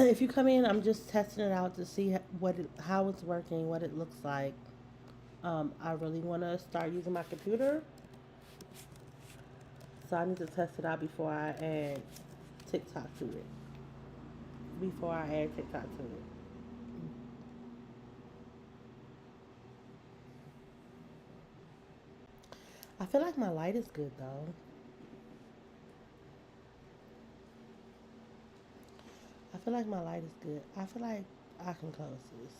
If you come in, I'm just testing it out to see how it's working, what it looks like. I really want to start using my computer, so I need to test it out before I add TikTok to it. Before I add TikTok to it. I feel like my light is good though. I feel like my light is good. I feel like I can close this.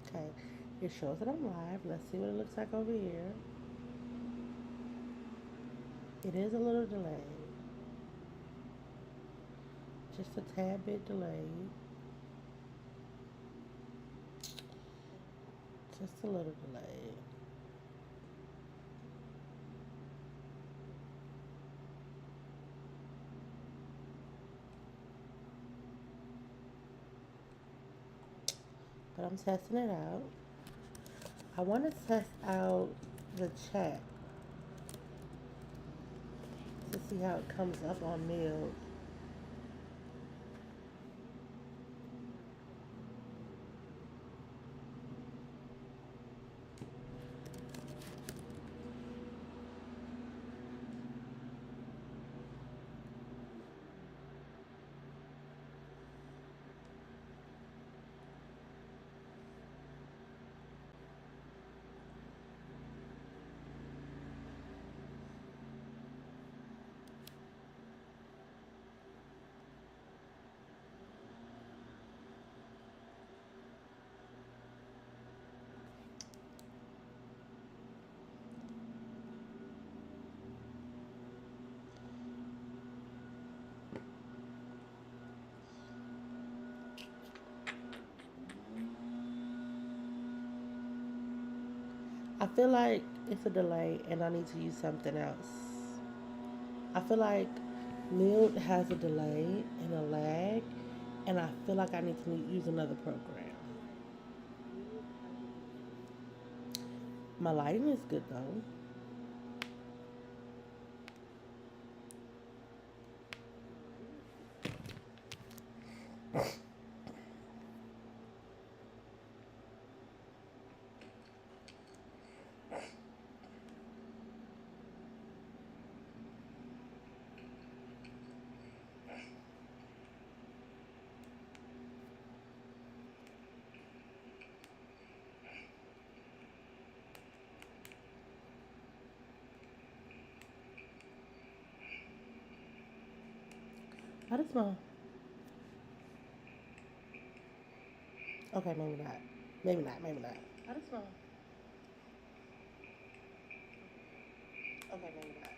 Okay. It shows that I'm live. Let's see what it looks like over here. It is a little delayed. Just a tad bit delayed. Just a little delayed. But I'm testing it out. I want to test out the chat to see how it comes up on Meld. I feel like it's a delay and I need to use something else. I feel like Meld has a delay and a lag, and I feel like I need to use another program. My lighting is good though. How does my okay, maybe not. Maybe not, maybe not. How does my okay, maybe not.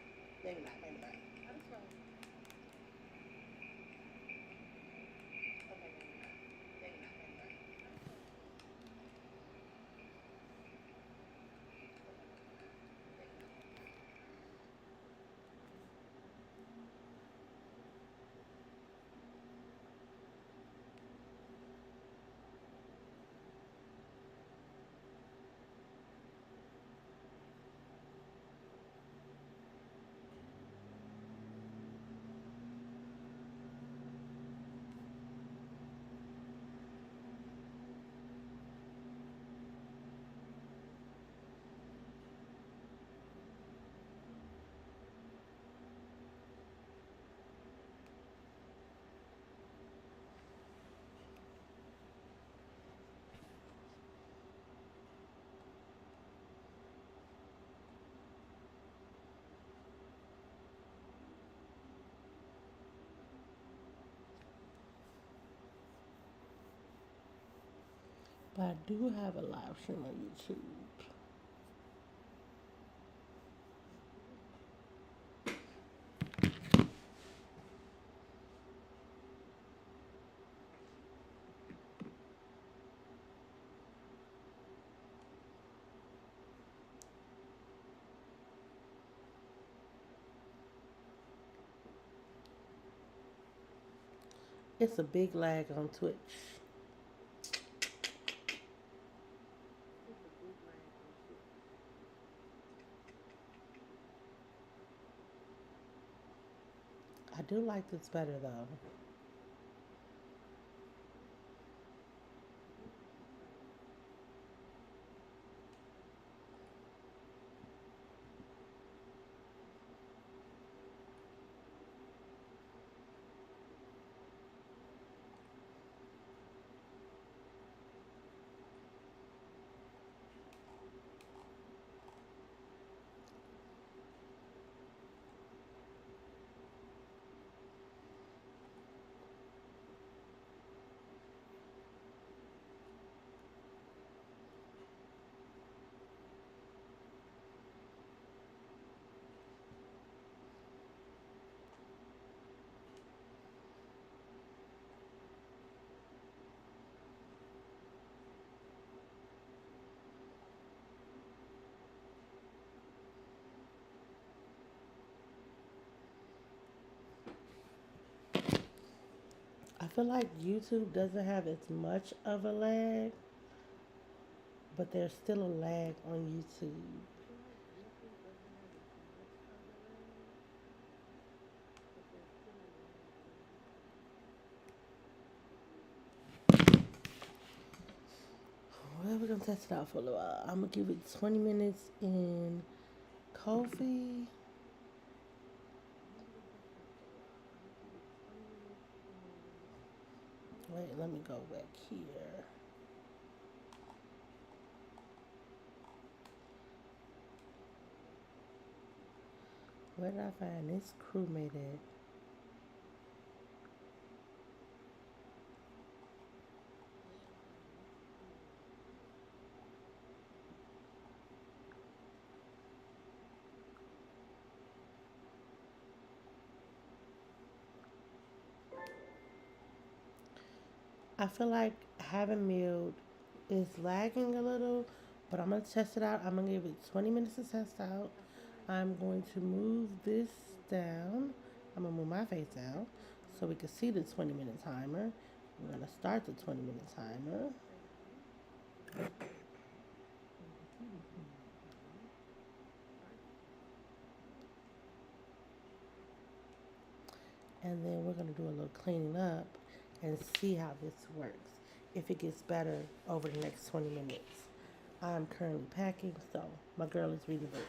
Maybe not, maybe not. How does my okay, maybe not. Maybe not, maybe not. But I do have a live stream on YouTube. It's a big lag on Twitch. I do like this better though. I feel like YouTube doesn't have as much of a lag, but there's still a lag on YouTube. Well, we're gonna test it out for a little while. I'm gonna give it 20 minutes in coffee. Wait, let me go back here. Where did I find this crewmate at? I feel like having Meld is lagging a little, but I'm gonna test it out. I'm gonna give it 20 minutes to test out. I'm going to move this down. I'm gonna move my face down so we can see the 20-minute timer. We're gonna start the 20-minute timer. And then we're gonna do a little cleaning up and see how this works. If it gets better over the next 20 minutes. I'm currently packing, so my girl is reading the book.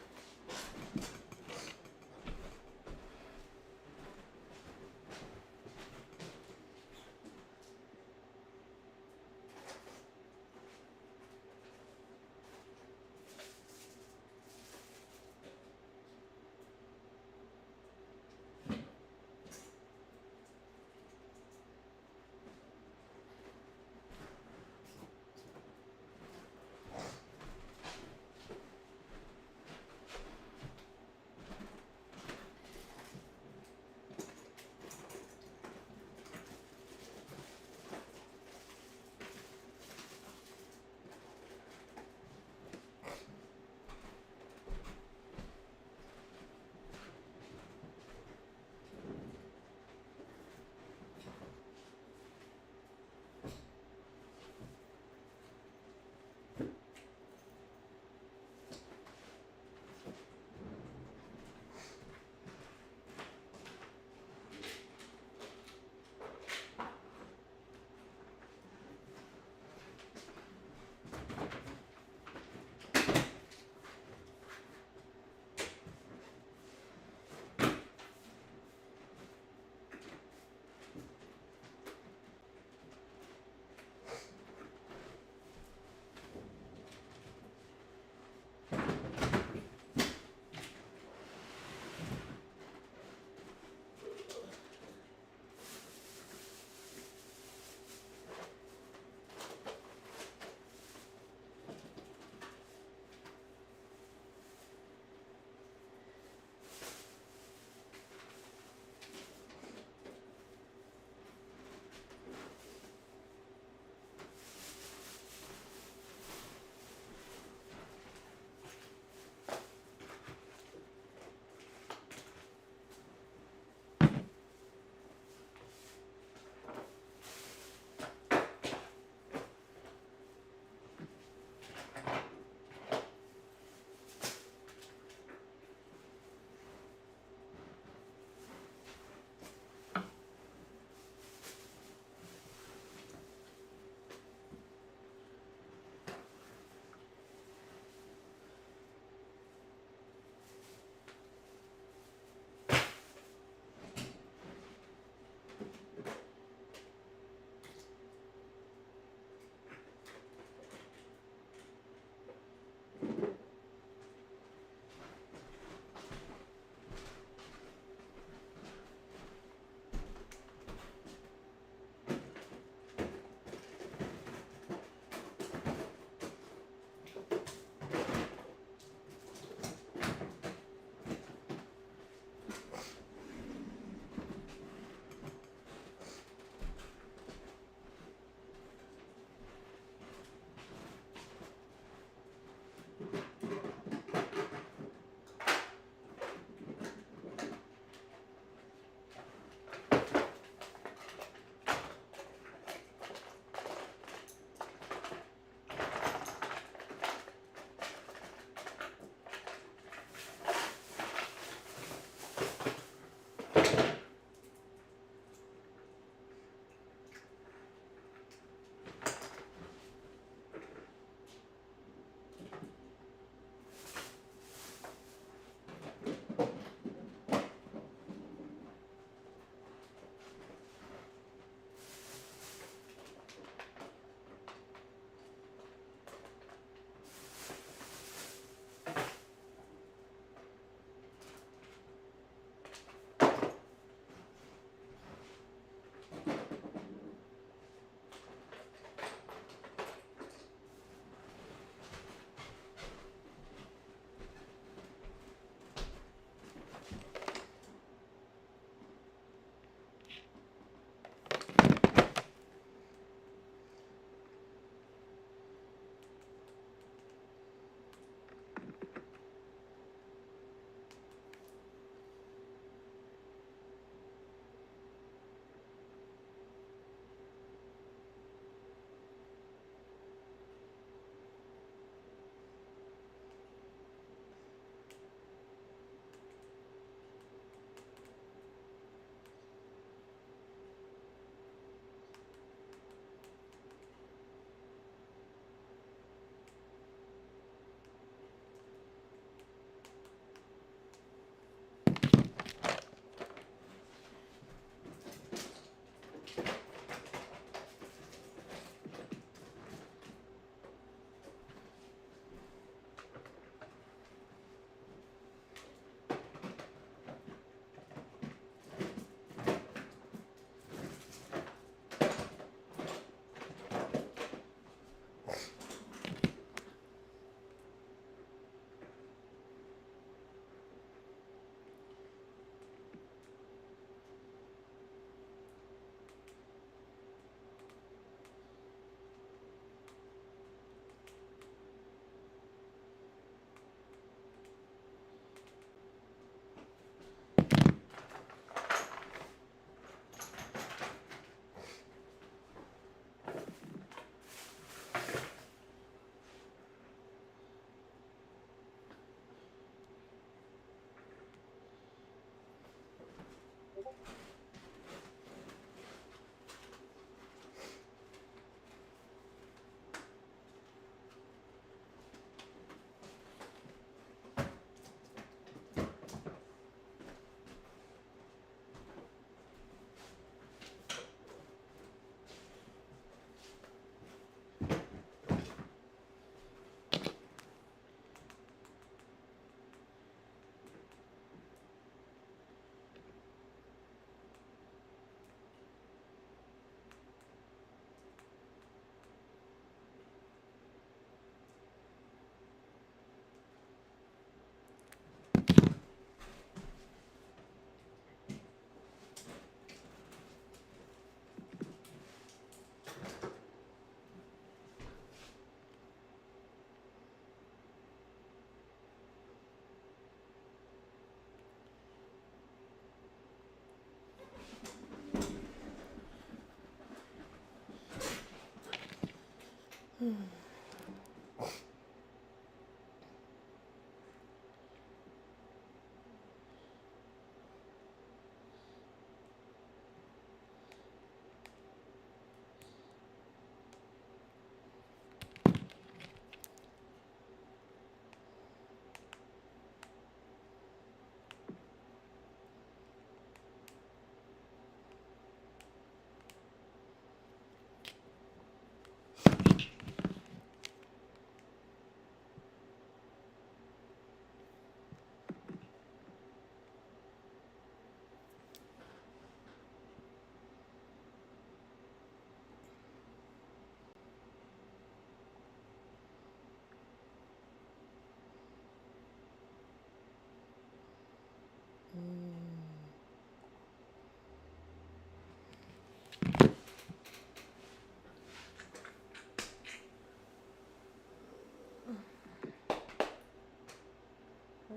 What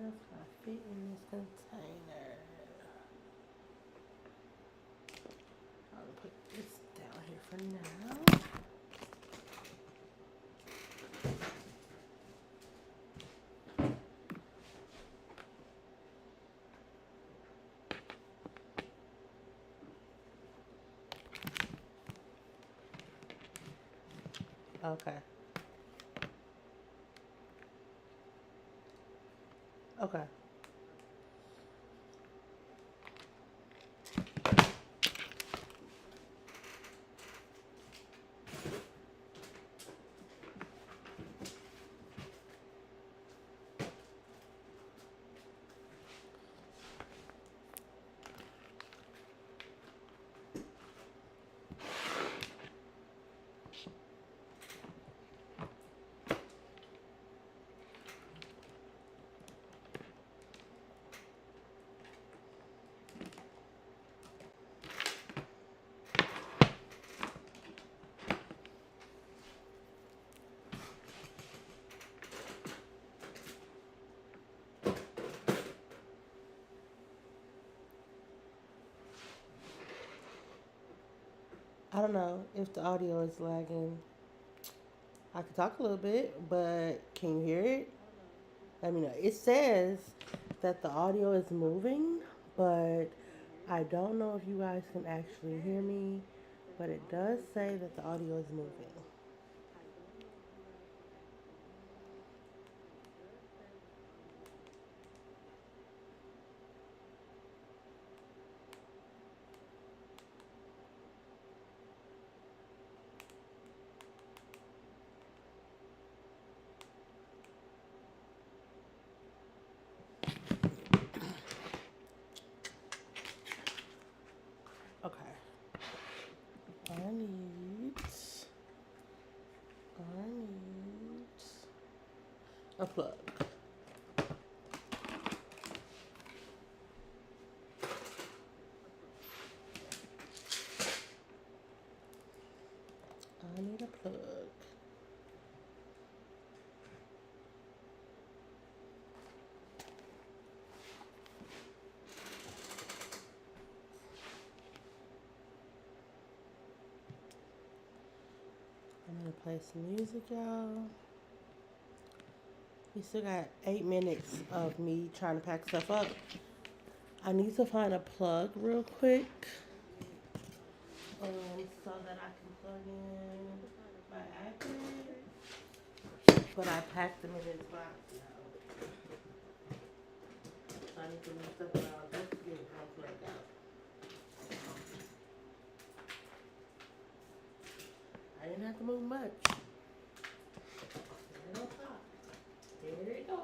else can I fit in this container? I'll put this down here for now. Okay. Okay. I don't know if the audio is lagging. I could talk a little bit, but can you hear it? Let me know. It says that the audio is moving, but I don't know if you guys can actually hear me, but it does say that the audio is moving. Okay. I need I need a plug. I need a plug. I'm gonna play some music, y'all. We still got 8 minutes of me trying to pack stuff up. I need to find a plug real quick, so that I can plug in my iPad. But I packed them in this box now. So I need to move stuff around just to get one plug out. I didn't have to move much. There it goes. There it goes.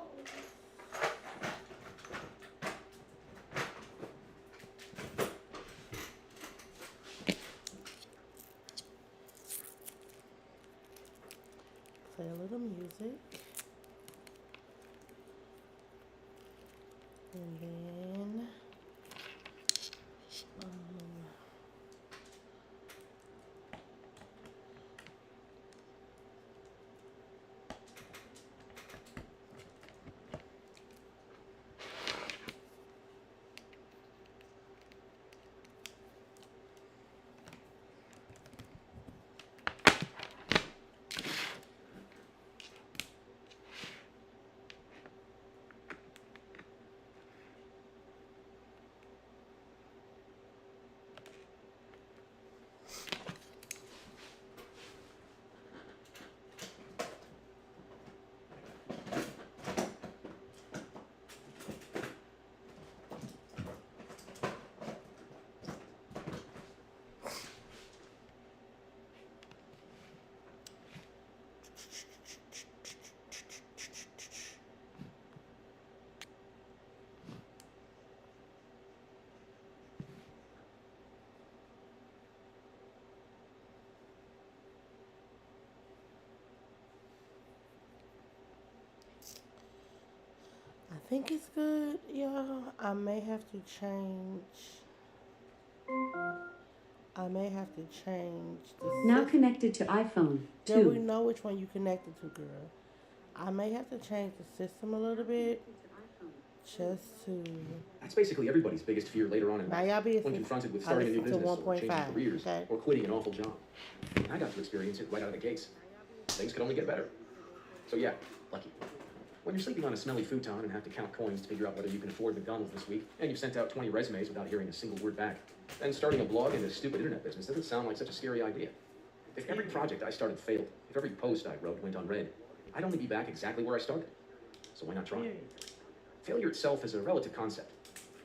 Play a little music. And then think it's good. Yeah, I may have to change. I may have to change the Now system. connected to iPhone Girl, we 2. know which one you connected to, girl. I may have to change the system a little bit just to. That's basically everybody's biggest fear later on in Now life, y'all be when asleep. confronted with I starting a new listened to business or changing 1.5. careers Okay. or quitting an awful job. And I got to experience it right out of the gates. Things could only get better. So yeah, lucky. When you're sleeping on a smelly futon and have to count coins to figure out whether you can afford McDonald's this week, and you've sent out 20 resumes without hearing a single word back, then starting a blog in this stupid internet business doesn't sound like such a scary idea. If every project I started failed, if every post I wrote went unread, I'd only be back exactly where I started. So why not try? Failure itself is a relative concept.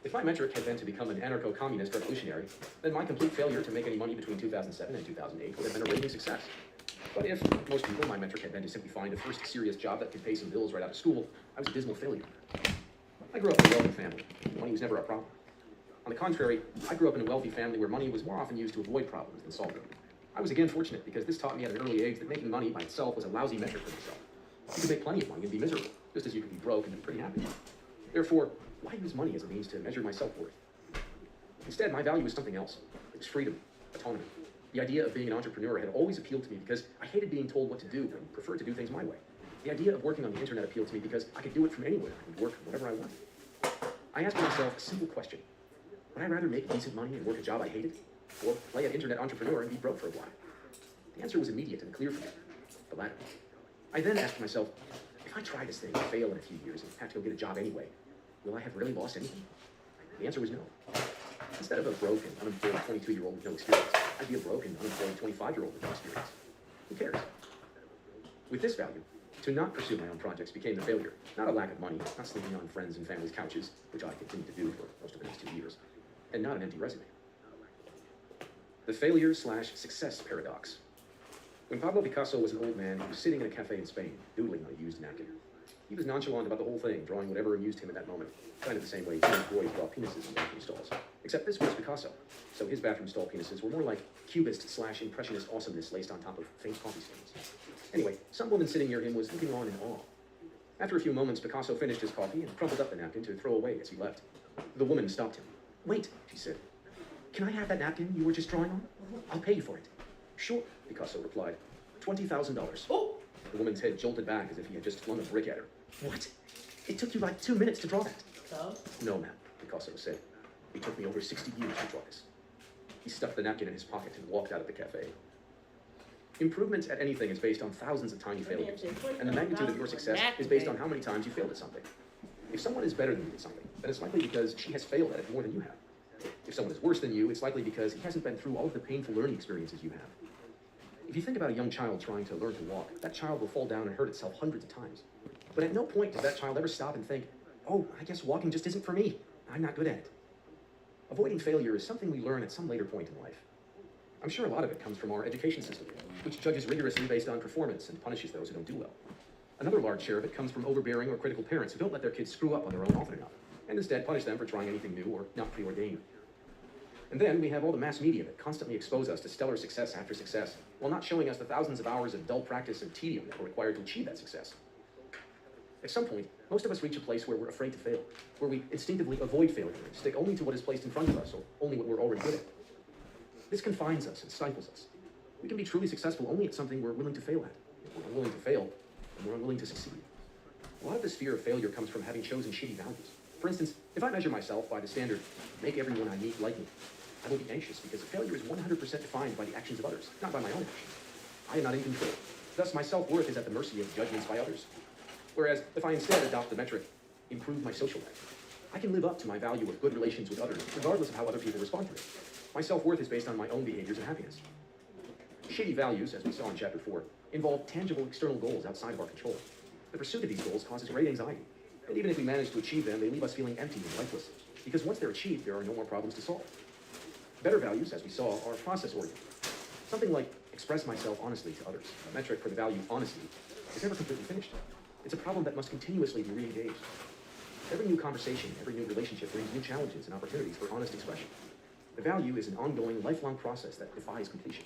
If my metric had been to become an anarcho-communist revolutionary, then my complete failure to make any money between 2007 and 2008 would have been a raging success. But if, like most people, my metric had been to simply find a first serious job that could pay some bills right out of school, I was a dismal failure. I grew up in a wealthy family. Money was never a problem. On the contrary, I grew up in a wealthy family where money was more often used to avoid problems than solve them. I was again fortunate because this taught me at an early age that making money by itself was a lousy metric for myself. You could make plenty of money and be miserable, just as you could be broke and be pretty happy. Therefore, why use money as a means to measure my self-worth? Instead, my value was something else. It was freedom, autonomy. The idea of being an entrepreneur had always appealed to me because I hated being told what to do and preferred to do things my way. The idea of working on the internet appealed to me because I could do it from anywhere and work whatever I wanted. I asked myself a simple question. Would I rather make decent money and work a job I hated? Or play an internet entrepreneur and be broke for a while? The answer was immediate and clear for me. The latter. I then asked myself, if I try this thing and fail in a few years and have to go get a job anyway, will I have really lost anything? The answer was no. Instead of a broke and unemployed 22-year-old with no experience, I'd be a broke and unemployed 25-year-old with no experience. Who cares? With this value, to not pursue my own projects became the failure, not a lack of money, not sleeping on friends and family's couches, which I continued to do for most of the next 2 years, and not an empty resume. The failure/success paradox. When Pablo Picasso was an old man, he was sitting in a cafe in Spain, doodling on a used napkin. He was nonchalant about the whole thing, drawing whatever amused him at that moment, kind of the same way teenage boys draw penises in bathroom stalls. Except this was Picasso, so his bathroom stall penises were more like cubist/impressionist awesomeness laced on top of faint coffee stains. Anyway, some woman sitting near him was looking on in awe. After a few moments, Picasso finished his coffee and crumpled up the napkin to throw away as he left. The woman stopped him. "Wait," she said. "Can I have that napkin you were just drawing on? I'll pay you for it." "Sure," Picasso replied. $20,000. Oh! The woman's head jolted back as if he had just flung a brick at her. "What? It took you like 2 minutes to draw that?" So? "No, ma'am," Picasso said. "It took me over 60 years to draw this." He stuffed the napkin in his pocket and walked out of the cafe. Improvement at anything is based on thousands of tiny failures, and the magnitude of your success is based on how many times you failed at something. If someone is better than you at something, then it's likely because she has failed at it more than you have. If someone is worse than you, it's likely because he hasn't been through all of the painful learning experiences you have. If you think about a young child trying to learn to walk, that child will fall down and hurt itself hundreds of times. But at no point does that child ever stop and think, "Oh, I guess walking just isn't for me. I'm not good at it." Avoiding failure is something we learn at some later point in life. I'm sure a lot of it comes from our education system, which judges rigorously based on performance and punishes those who don't do well. Another large share of it comes from overbearing or critical parents who don't let their kids screw up on their own often enough, and instead punish them for trying anything new or not preordained. And then we have all the mass media that constantly expose us to stellar success after success, while not showing us the thousands of hours of dull practice and tedium that were required to achieve that success. At some point, most of us reach a place where we're afraid to fail, where we instinctively avoid failure and stick only to what is placed in front of us, or only what we're already good at. This confines us and stifles us. We can be truly successful only at something we're willing to fail at. If we're unwilling to fail, then we're unwilling to succeed. A lot of this fear of failure comes from having chosen shitty values. For instance, if I measure myself by the standard, make everyone I meet like me, I will be anxious because failure is 100% defined by the actions of others, not by my own actions. I am not in control. Thus, my self-worth is at the mercy of judgments by others. Whereas, if I instead adopt the metric, improve my social life, I can live up to my value of good relations with others, regardless of how other people respond to it. My self-worth is based on my own behaviors and happiness. Shitty values, as we saw in Chapter 4, involve tangible external goals outside of our control. The pursuit of these goals causes great anxiety, and even if we manage to achieve them, they leave us feeling empty and lifeless, because once they're achieved, there are no more problems to solve. Better values, as we saw, are process-oriented. Something like express myself honestly to others, a metric for the value honesty, is never completely finished. It's a problem that must continuously be re-engaged. Every new conversation, every new relationship brings new challenges and opportunities for honest expression. The value is an ongoing, lifelong process that defies completion.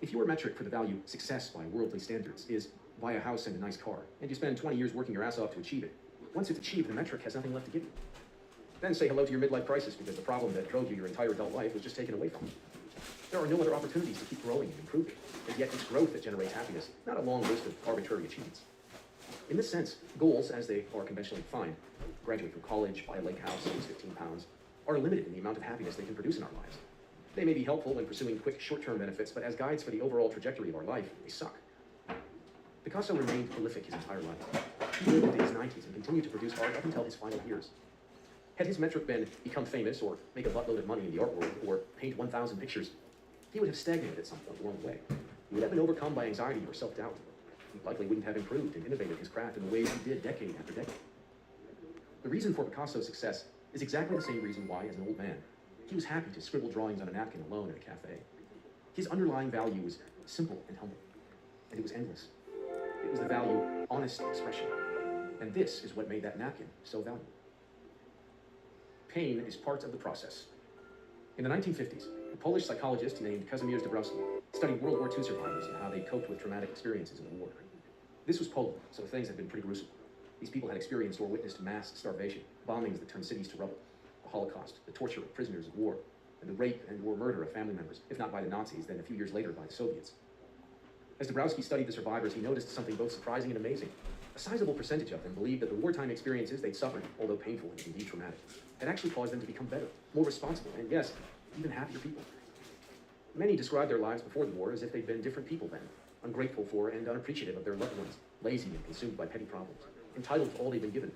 If your metric for the value success by worldly standards is buy a house and a nice car, and you spend 20 years working your ass off to achieve it, Once it's achieved, the metric has nothing left to give you. Then say hello to your midlife crisis because the problem that drove you your entire adult life was just taken away from you. There are no other opportunities to keep growing and improving, and yet it's growth that generates happiness, not a long list of arbitrary achievements. In this sense, goals, as they are conventionally defined, graduate from college, buy a lake house, lose 15 pounds, are limited in the amount of happiness they can produce in our lives. They may be helpful when pursuing quick short-term benefits, but as guides for the overall trajectory of our life, they suck. Picasso remained prolific his entire life. He lived into his 90s and continued to produce art up until his final years. Had his metric been become famous, or make a buttload of money in the art world, or paint 1,000 pictures, he would have stagnated at some point along the way. He would have been overcome by anxiety or self-doubt. He likely wouldn't have improved and innovated his craft in the ways he did decade after decade. The reason for Picasso's success is exactly the same reason why, as an old man, he was happy to scribble drawings on a napkin alone at a cafe. His underlying value was simple and humble, and it was endless. It was the value honest expression, and this is what made that napkin so valuable. Pain is part of the process. In the 1950s, a Polish psychologist named Kazimierz Dabrowski studied World War II survivors and how they coped with traumatic experiences in the war. This was Poland, so things had been pretty gruesome. These people had experienced or witnessed mass starvation, bombings that turned cities to rubble, the Holocaust, the torture of prisoners of war, and the rape and or murder of family members, if not by the Nazis, then a few years later by the Soviets. As Dabrowski studied the survivors, he noticed something both surprising and amazing. A sizable percentage of them believed that the wartime experiences they'd suffered, although painful and indeed traumatic, had actually caused them to become better, more responsible, and yes, even happier people. Many described their lives before the war as if they'd been different people then, ungrateful for and unappreciative of their loved ones, lazy and consumed by petty problems, entitled to all they'd been given.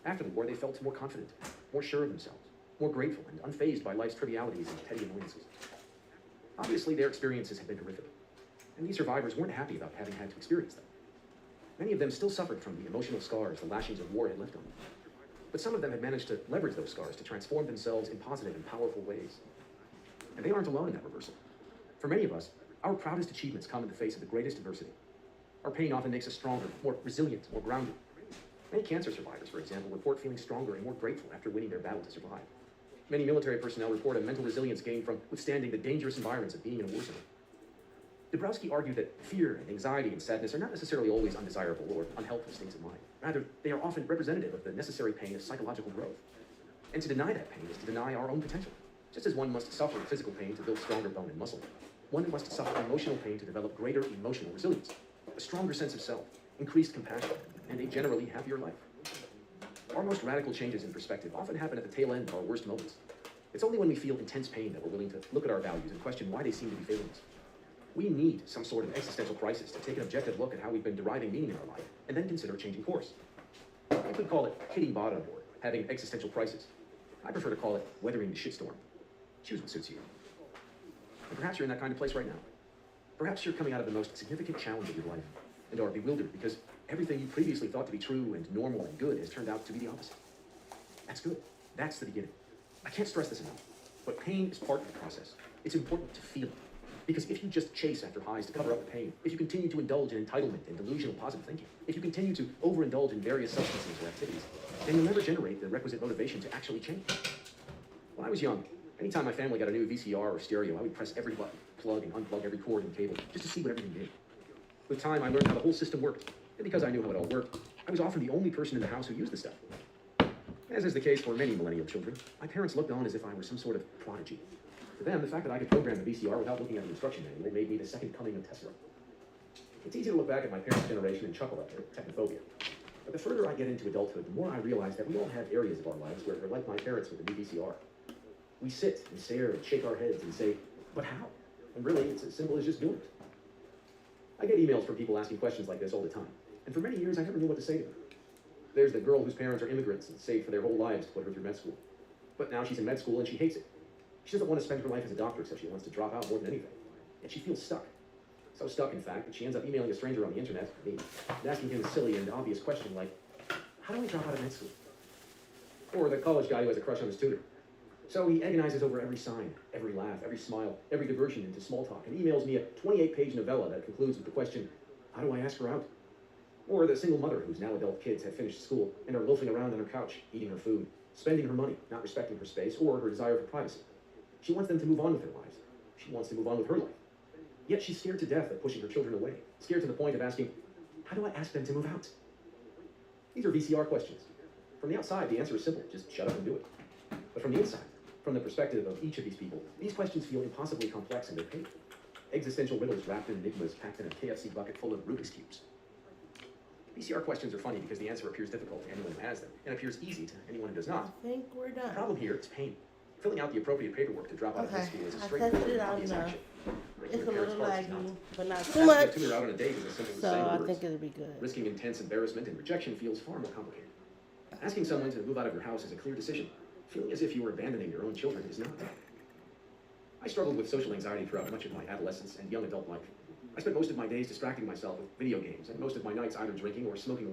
After the war, they felt more confident, more sure of themselves, more grateful and unfazed by life's trivialities and petty annoyances. Obviously, their experiences had been horrific, and these survivors weren't happy about having had to experience them. Many of them still suffered from the emotional scars the lashings of war had left on them. But some of them had managed to leverage those scars to transform themselves in positive and powerful ways. And they aren't alone in that reversal. For many of us, our proudest achievements come in the face of the greatest adversity. Our pain often makes us stronger, more resilient, more grounded. Many cancer survivors, for example, report feeling stronger and more grateful after winning their battle to survive. Many military personnel report a mental resilience gained from withstanding the dangerous environments of being in a war zone. Dabrowski argued that fear and anxiety and sadness are not necessarily always undesirable or unhelpful states of mind. Rather, they are often representative of the necessary pain of psychological growth. And to deny that pain is to deny our own potential. Just as one must suffer physical pain to build stronger bone and muscle, one must suffer emotional pain to develop greater emotional resilience, a stronger sense of self, increased compassion, and a generally happier life. Our most radical changes in perspective often happen at the tail end of our worst moments. It's only when we feel intense pain that we're willing to look at our values and question why they seem to be failing us. We need some sort of existential crisis to take an objective look at how we've been deriving meaning in our life, and then consider changing course. You could call it hitting bottom or having existential crisis. I prefer to call it weathering the shitstorm. Choose what suits you. And perhaps you're in that kind of place right now. Perhaps you're coming out of the most significant challenge of your life and are bewildered because everything you previously thought to be true and normal and good has turned out to be the opposite. That's good. That's the beginning. I can't stress this enough, but pain is part of the process. It's important to feel it. Because if you just chase after highs to cover up the pain, if you continue to indulge in entitlement and delusional positive thinking, if you continue to overindulge in various substances or activities, then you'll never generate the requisite motivation to actually change. When I was young, anytime my family got a new VCR or stereo, I would press every button, plug and unplug every cord and cable, just to see what everything did. With time, I learned how the whole system worked, and because I knew how it all worked, I was often the only person in the house who used the stuff. As is the case for many millennial children, my parents looked on as if I were some sort of prodigy. For them, the fact that I could program the VCR without looking at the instruction manual made me the second coming of Tesla. It's easy to look back at my parents' generation and chuckle at their technophobia. But the further I get into adulthood, the more I realize that we all have areas of our lives where we're like my parents with the new VCR. We sit and stare and shake our heads and say, but how? And really, it's as simple as just doing it. I get emails from people asking questions like this all the time. And for many years, I never knew what to say to them. There's the girl whose parents are immigrants and saved for their whole lives to put her through med school. But now she's in med school and she hates it. She doesn't want to spend her life as a doctor, so she wants to drop out more than anything. Yet she feels stuck. So stuck, in fact, that she ends up emailing a stranger on the internet, me, and asking him a silly and obvious question like, how do I drop out of med school? Or the college guy who has a crush on his tutor. So he agonizes over every sign, every laugh, every smile, every diversion into small talk, and emails me a 28-page novella that concludes with the question, how do I ask her out? Or the single mother whose now adult kids have finished school and are loafing around on her couch, eating her food, spending her money, not respecting her space or her desire for privacy. She wants them to move on with their lives. She wants to move on with her life. Yet she's scared to death of pushing her children away, scared to the point of asking, how do I ask them to move out? These are VCR questions. From the outside, the answer is simple. Just shut up and do it. But from the inside, from the perspective of each of these people, these questions feel impossibly complex and they're painful. Existential riddles wrapped in enigmas packed in a KFC bucket full of Rubik's Cubes. PCR questions are funny because the answer appears difficult to anyone who has them, and appears easy to anyone who does not. I think we're The done. problem here is pain. Filling out the appropriate paperwork to drop out of high Okay, school is a I straightforward tested and it out obvious enough. action. It's a little laggy, but not too Asking a much. tutor out on a date is as simple as So saying the I words. think it'll be good. Risking intense embarrassment and rejection feels far more complicated. Asking someone to move out of your house is a clear decision. Feeling as if you were abandoning your own children is not. I struggled with social anxiety throughout much of my adolescence and young adult life. I spent most of my days distracting myself with video games, and most of my nights either drinking or smoking away.